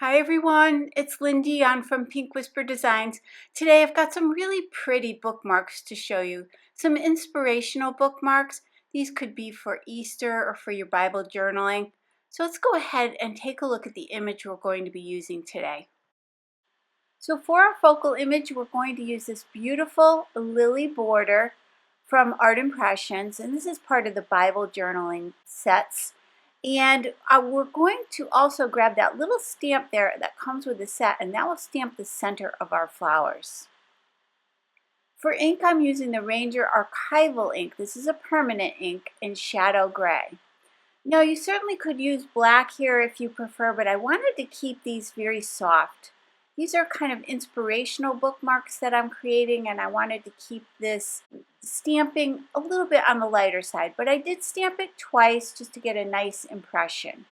Hi everyone, it's Lindy on from Pink Whisper Designs. Today I've got some really pretty bookmarks to show you. Some inspirational bookmarks. These could be for Easter or for your Bible journaling. So let's go ahead and take a look at the image we're going to be using today. So for our focal image, we're going to use this beautiful lily border from Art Impressions, and this is part of the Bible journaling sets. And we're going to also grab that little stamp there that comes with the set, and that will stamp the center of our flowers. For ink, I'm using the Ranger Archival ink. This is a permanent ink in Shadow Gray. Now, you certainly could use black here if you prefer, but I wanted to keep these very soft. These are kind of inspirational bookmarks that I'm creating, and I wanted to keep this stamping a little bit on the lighter side, but I did stamp it twice just to get a nice impression.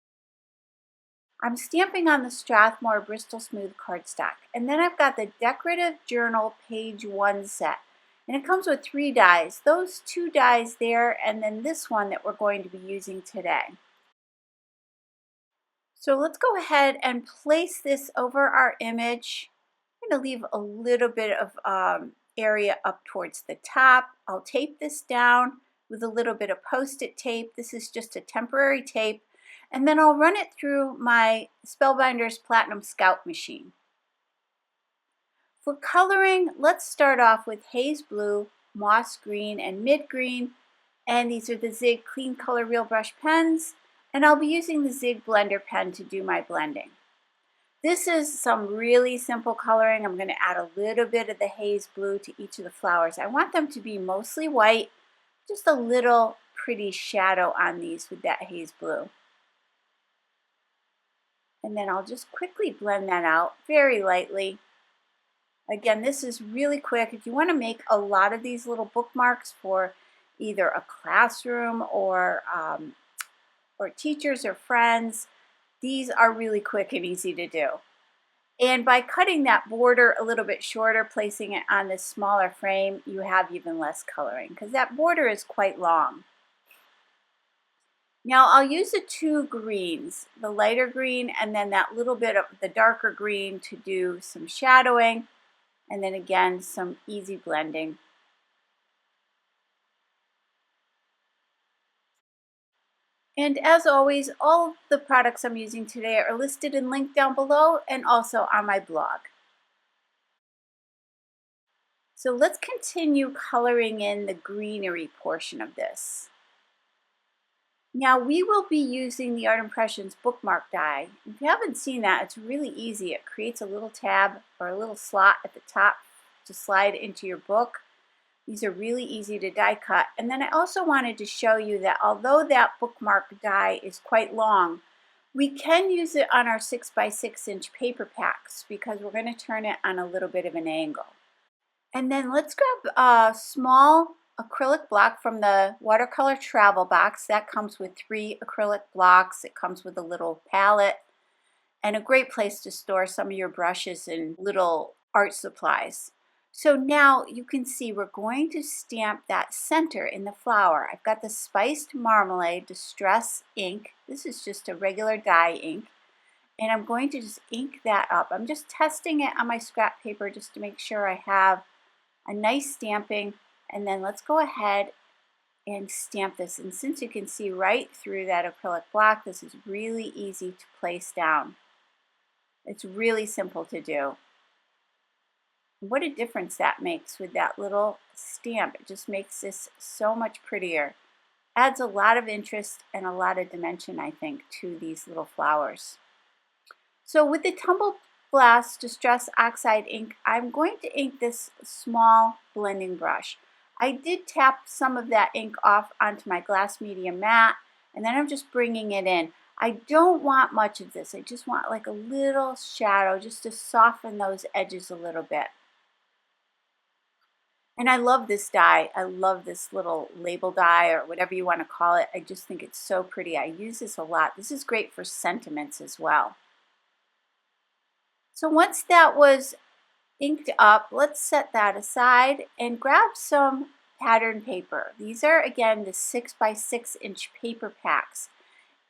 I'm stamping on the Strathmore Bristol Smooth cardstock, and then I've got the Decorative Journal Page 1 set, and it comes with 3 dies. Those 2 dies there, and then this one that we're going to be using today. So let's go ahead and place this over our image. I'm going to leave a little bit of area up towards the top. I'll tape this down with a little bit of Post-it tape. This is just a temporary tape. And then I'll run it through my Spellbinders Platinum Scout machine. For coloring, let's start off with Haze Blue, Moss Green, and Mid Green. And these are the Zig Clean Color Real Brush pens. And I'll be using the Zig Blender pen to do my blending. This is some really simple coloring. I'm going to add a little bit of the haze blue to each of the flowers. I want them to be mostly white, just a little pretty shadow on these with that haze blue. And then I'll just quickly blend that out very lightly. Again, this is really quick. If you want to make a lot of these little bookmarks for either a classroom or teachers or friends, these are really quick and easy to do. And by cutting that border a little bit shorter, placing it on this smaller frame, you have even less coloring because that border is quite long. Now I'll use the 2 greens, the lighter green and then that little bit of the darker green to do some shadowing, and then again some easy blending. And as always, all the products I'm using today are listed and linked down below and also on my blog. So let's continue coloring in the greenery portion of this. Now we will be using the Art Impressions bookmark die. If you haven't seen that, it's really easy. It creates a little tab or a little slot at the top to slide into your book. These are really easy to die cut. And then I also wanted to show you that although that bookmark die is quite long, we can use it on our 6x6 inch paper packs because we're going to turn it on a little bit of an angle. And then let's grab a small acrylic block from the watercolor travel box. That comes with 3 acrylic blocks. It comes with a little palette and a great place to store some of your brushes and little art supplies. So now you can see we're going to stamp that center in the flower. I've got the Spiced Marmalade Distress ink. This is just a regular dye ink. And I'm going to just ink that up. I'm just testing it on my scrap paper just to make sure I have a nice stamping. And then let's go ahead and stamp this. And since you can see right through that acrylic block, this is really easy to place down. It's really simple to do. What a difference that makes with that little stamp. It just makes this so much prettier. Adds a lot of interest and a lot of dimension, I think, to these little flowers. So with the Tumbled Glass Distress Oxide ink, I'm going to ink this small blending brush. I did tap some of that ink off onto my glass medium mat, and then I'm just bringing it in. I don't want much of this. I just want like a little shadow just to soften those edges a little bit. And I love this die. I love this little label die or whatever you want to call it. I just think it's so pretty. I use this a lot. This is great for sentiments as well. So once that was inked up, let's set that aside and grab some pattern paper. These are, again, the 6x6 inch paper packs.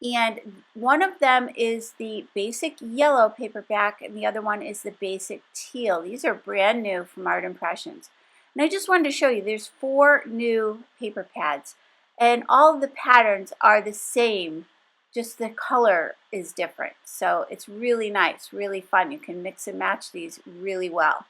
And one of them is the basic yellow paperback and the other one is the basic teal. These are brand new from Art Impressions. And I just wanted to show you there's 4 new paper pads and all of the patterns are the same, just the color is different. So it's really nice, really fun. You can mix and match these really well.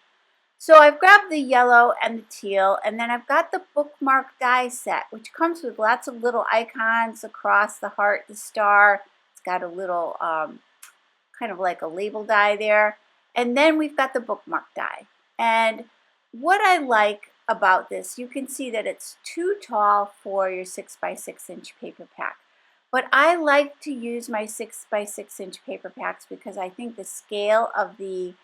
So I've grabbed the yellow and the teal, and then I've got the bookmark die set, which comes with lots of little icons across the heart, the star. It's got a little kind of like a label die there. And then we've got the bookmark die. And what I like about this, you can see that it's too tall for your 6 by 6 inch paper pack. But I like to use my 6 by 6 inch paper packs because I think the scale of the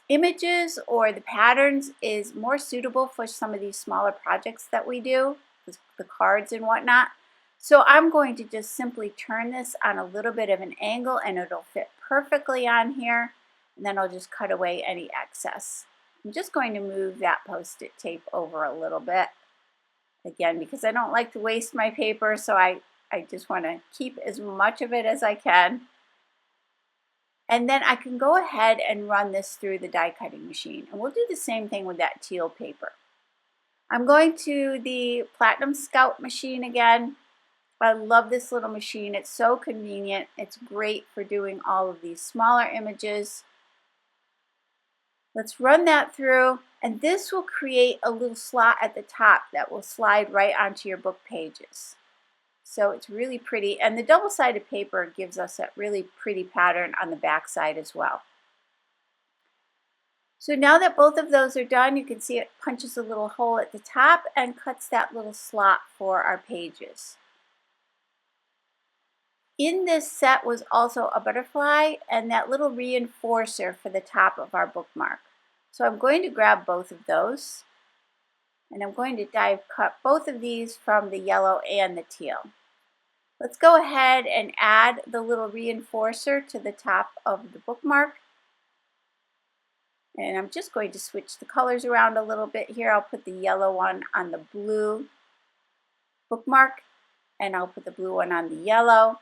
images or the patterns is more suitable for some of these smaller projects that we do, the cards and whatnot. So I'm going to just simply turn this on a little bit of an angle and it'll fit perfectly on here, and then I'll just cut away any excess. I'm just going to move that post-it tape over a little bit, again, because I don't like to waste my paper, so I just want to keep as much of it as I can. And then I can go ahead and run this through the die cutting machine. And we'll do the same thing with that teal paper. I'm going to the Platinum Scout machine again. I love this little machine. It's so convenient. It's great for doing all of these smaller images. Let's run that through. And this will create a little slot at the top that will slide right onto your book pages. So it's really pretty, and the double-sided paper gives us that really pretty pattern on the back side as well. So now that both of those are done, you can see it punches a little hole at the top and cuts that little slot for our pages. In this set was also a butterfly and that little reinforcer for the top of our bookmark. So I'm going to grab both of those, and I'm going to die cut both of these from the yellow and the teal. Let's go ahead and add the little reinforcer to the top of the bookmark. And I'm just going to switch the colors around a little bit here. I'll put the yellow one on the blue bookmark, and I'll put the blue one on the yellow.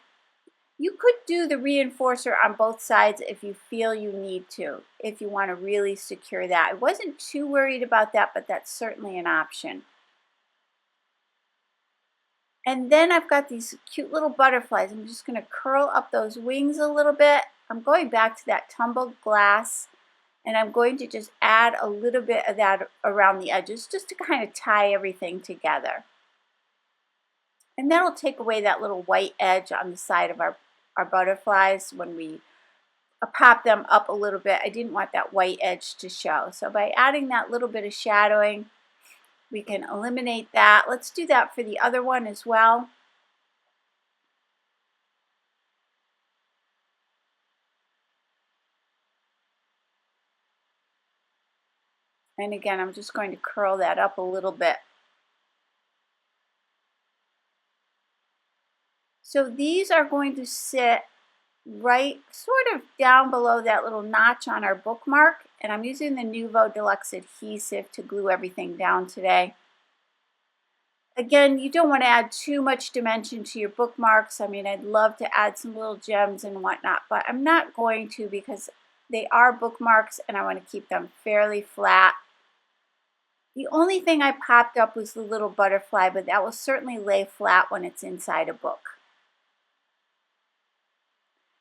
You could do the reinforcer on both sides if you feel you need to, if you want to really secure that. I wasn't too worried about that, but that's certainly an option. And then I've got these cute little butterflies. I'm just going to curl up those wings a little bit. I'm going back to that tumbled glass, and I'm going to just add a little bit of that around the edges just to kind of tie everything together. And that'll take away that little white edge on the side of our butterflies when we pop them up a little bit. I didn't want that white edge to show. So by adding that little bit of shadowing, we can eliminate that. Let's do that for the other one as well. And again, I'm just going to curl that up a little bit. So these are going to sit right sort of down below that little notch on our bookmark, and I'm using the Nuvo Deluxe adhesive to glue everything down today. Again, you don't want to add too much dimension to your bookmarks. I mean, I'd love to add some little gems and whatnot, but I'm not going to because they are bookmarks and I want to keep them fairly flat. The only thing I popped up was the little butterfly, but that will certainly lay flat when it's inside a book.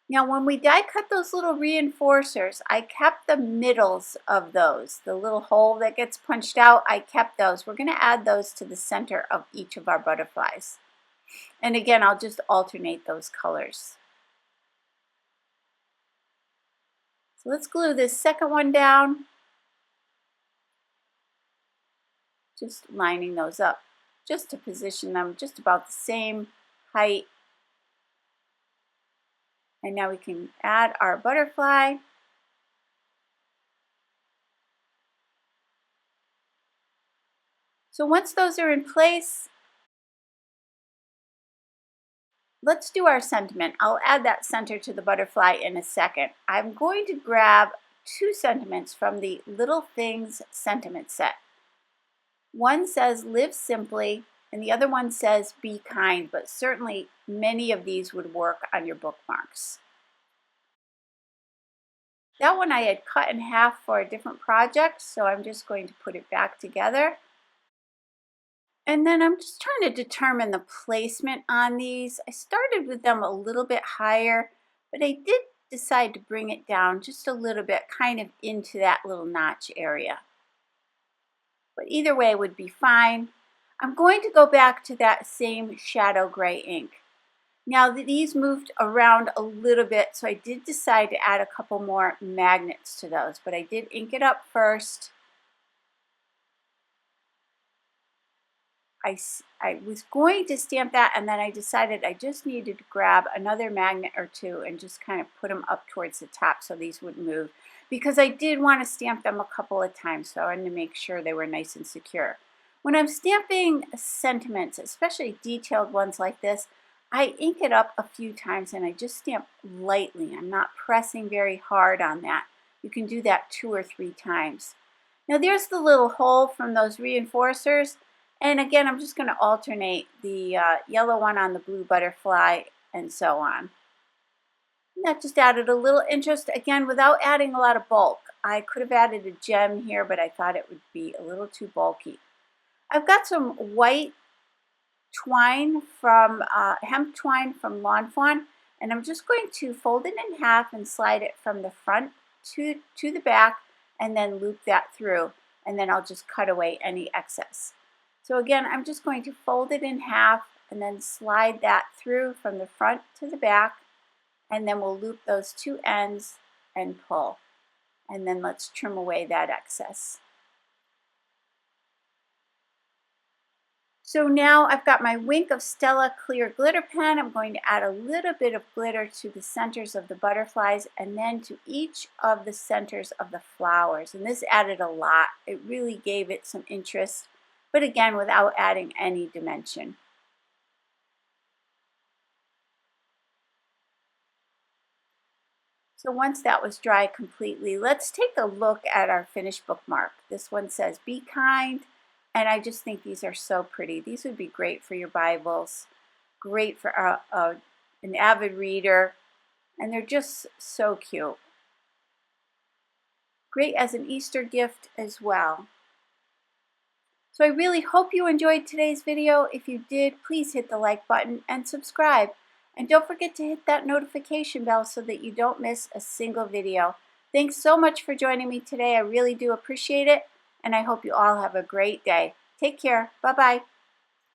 Now when we die cut those little reinforcers, I kept the middles of those. The little hole that gets punched out, I kept those. We're going to add those to the center of each of our butterflies. And again, I'll just alternate those colors. So let's glue this second one down. Just lining those up just to position them just about the same height. And now we can add our butterfly. So once those are in place, let's do our sentiment. I'll add that center to the butterfly in a second. I'm going to grab 2 sentiments from the Little Things sentiment set. One says, "Live simply," and the other one says be kind, but certainly many of these would work on your bookmarks. That one I had cut in half for a different project, so I'm just going to put it back together. And then I'm just trying to determine the placement on these. I started with them a little bit higher, but I did decide to bring it down just a little bit, kind of into that little notch area. But either way would be fine. I'm going to go back to that same shadow gray ink. Now these moved around a little bit, so I did decide to add a couple more magnets to those, but I did ink it up first. I was going to stamp that, and then I decided I just needed to grab another magnet or two and just kind of put them up towards the top so these would move, because I did want to stamp them a couple of times, so I wanted to make sure they were nice and secure. When I'm stamping sentiments, especially detailed ones like this, I ink it up a few times and I just stamp lightly. I'm not pressing very hard on that. You can do that 2 or 3 times. Now there's the little hole from those reinforcers. And again, I'm just going to alternate the yellow one on the blue butterfly and so on. And that just added a little interest, again, without adding a lot of bulk. I could have added a gem here, but I thought it would be a little too bulky. I've got some white twine from hemp twine from Fawn, and I'm just going to fold it in half and slide it from the front to the back and then loop that through, and then I'll just cut away any excess. So again, I'm just going to fold it in half and then slide that through from the front to the back, and then we'll loop those 2 ends and pull. And then let's trim away that excess. So now I've got my Wink of Stella clear glitter pen. I'm going to add a little bit of glitter to the centers of the butterflies and then to each of the centers of the flowers. And this added a lot. It really gave it some interest, but again, without adding any dimension. So once that was dry completely, let's take a look at our finished bookmark. This one says, be kind, and I just think these are so pretty. These would be great for your Bibles, great for an avid reader, and they're just so cute. Great as an Easter gift as well. So I really hope you enjoyed today's video. If you did, please hit the like button and subscribe. And don't forget to hit that notification bell so that you don't miss a single video. Thanks so much for joining me today. I really do appreciate it, and I hope you all have a great day. Take care. Bye-bye.